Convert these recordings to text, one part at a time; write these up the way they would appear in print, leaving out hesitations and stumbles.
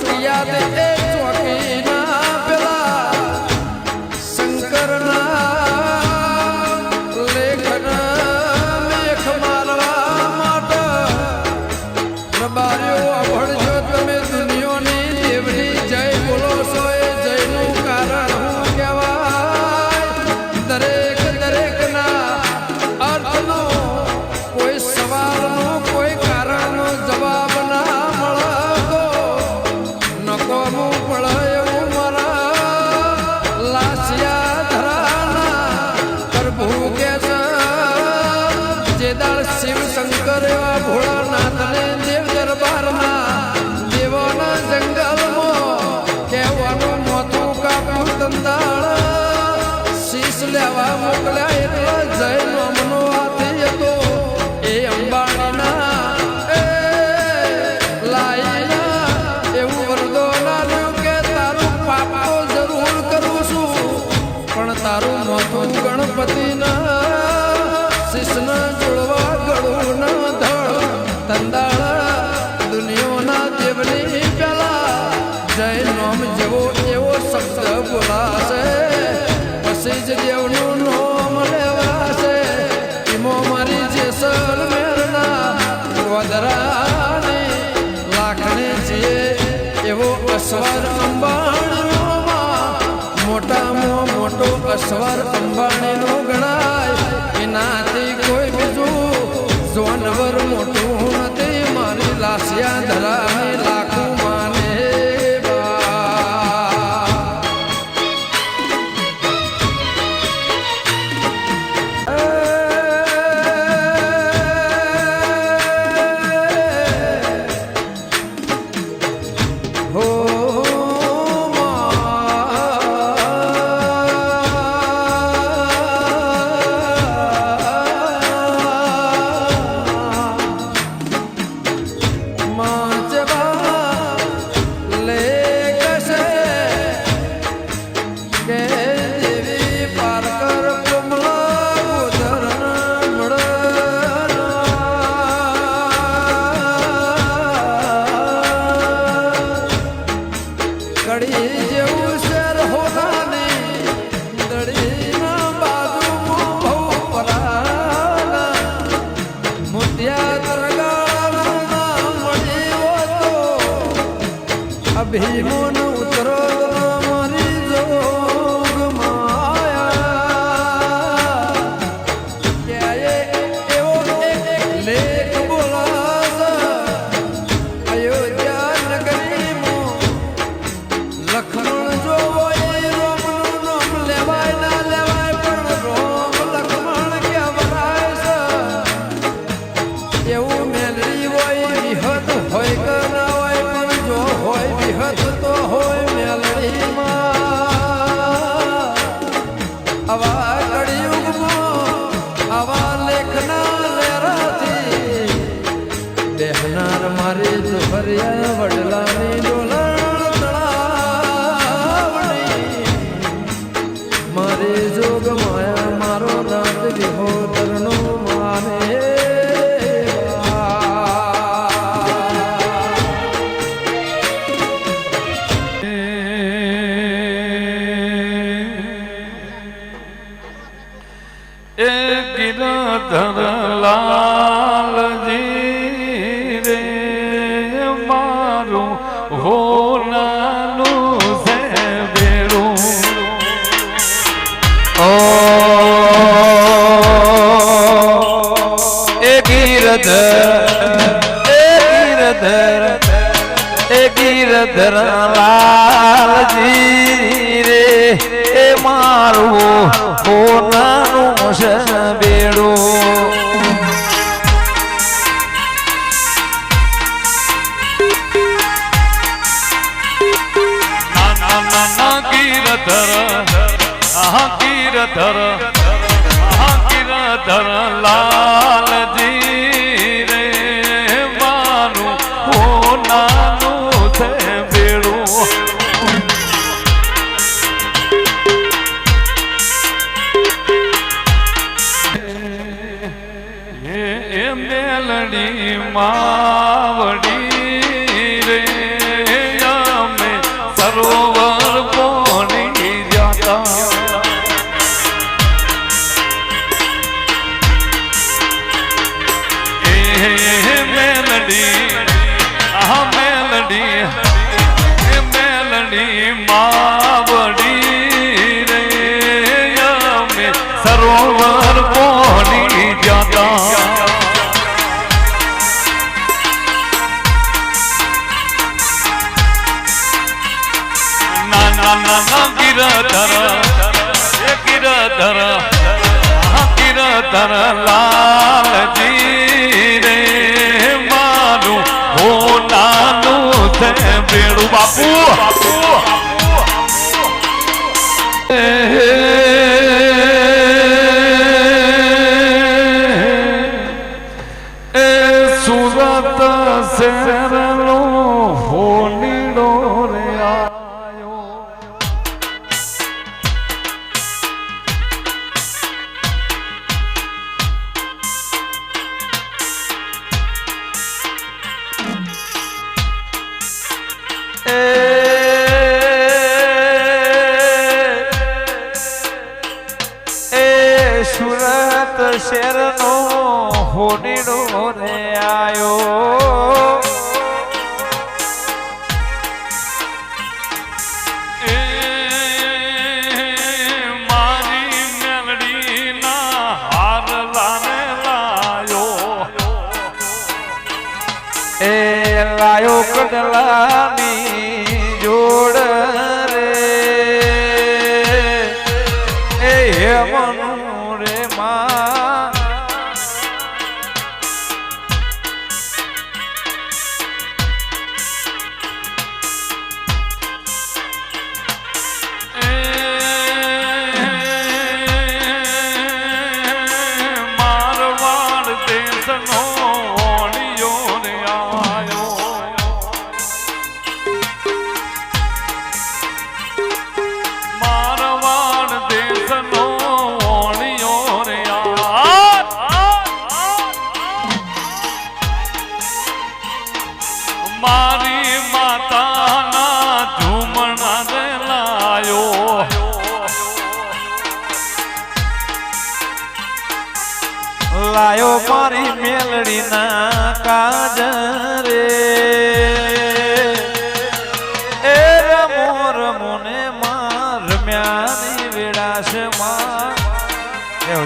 ચોકી યાદ એ ચોકી ના પેલા શંકરના લેખન મેખ મારવા માટે રબાર્યો અભળજો તમે દુનિયાની દેવની જય બોલો છો એ જયનું કારણ હું કહેવાય દરેક દરેકના અર્થનો કોઈ સવાલનો કોઈ કારણનો જવાબ ના મળતો નકોમું પડે એવું મારા લાસિયા ધરાના પ્રભુ કે છે જે દાળ શિવ શંકર એવા ભોળાનાથને દેવ દરબારના દેવોના જંગલમાં કહેવાનું મોતું કાપું તંદાળ શીશ લેવા મોકલ્યા એટલે જય નામનો હાથી હતો એ અંબાણીના એ લાઈના એવું વરદાન આલ્યું કે તારું પાપ તો જરૂર કરું છું પણ તારું મોતું ગણપતિના શીશને જોડવા ગળું ન ધડ તંદાળ દુનિયાના દેવની પેલા જય નામ જેવો એવો શબ્દ બોલાશે પછી જ દેવનું નામ લેવાશે ઈમો મારી જેસલમેરના ગોધરાની લાખણે છીએ એવો અસવાર અંબાણીઓમાં મોટામાં મોટો અસવાર અંબાણીનો ગણાય એનાથી કોઈ બીજું જોનવર મોટું નથી મારી લાસિયા ધરાની લાખું માને ભીમોન ઉતરો મારી જોગ માયા એવો એક લેખ બોલાશે અયોધ્યા નગરીમાં લક્ષ્મણ જોવો એ રોમનું નામ લેવાય ના લેવાય પણ રોમ લક્ષ્મણ કહેવાય છે એવું મેલડી હોય વિહત હોય કે ના હોય પણ જો હોય વિહત તો હોય મેલડીમાં આવા કળિયુગમાં આવા લેખના લેરાથી બેહનાર મારી જોહરિયા વડલાની ડોલણ તળાવણી મારી જોગ માયા મારો નાથ વિહોતરનો માને લાલજી રે મારું હોનાનું છે બેડું એ ગીરધર લાલજી રે એ મારું હોનાનું છે બેડું ગીરધર લાલજી રે મારું હોનાનું છે બેડું એ મેલડી માવડી રે સરોવર પોની જાતા મેલડી માવડી રે અમે સરોવર પોની જાતા નાના ગિરધર લાલજી રે મારું હો નાનું છે બેડું બાપુ સુરત શહેરનો હોનીડો રે આયો સુરત શહેરનો હોનીડો રે આયો મારી મેલડીના હાર લાને લાયો લાયો કડલાની જોડ રે મનું રે માં મારવાડ દેશનો ઓણિયો રે આયો મારવાડ દેશનો ઓણિયો રે મારી માતાના ઝુમણા રે લાયો લાયો મારી મેલડીના કાજ રે એ રમો રમો ને માં રમ્યાની વિડાસમાં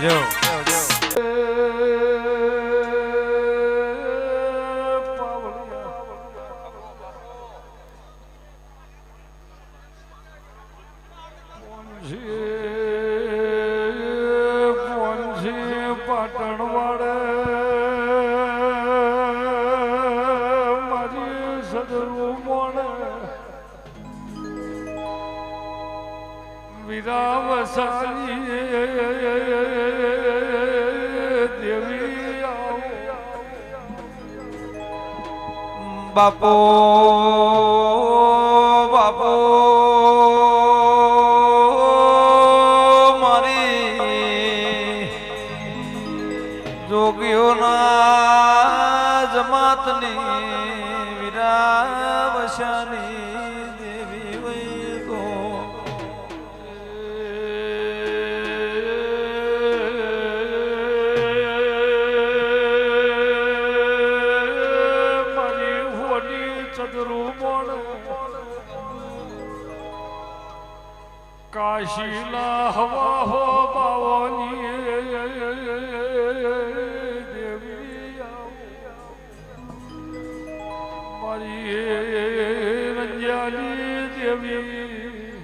જો પાટણ વાળે મારી સદરું મોણે વિરાવસાની દેવી બાપો બાપો જોગીઓના જમાતની વિરાવશાની દેવી વૈગો મારી હોની ચદરું મોણ કાશીલા હવા હો બાવાની મારી રંજાલી દેવી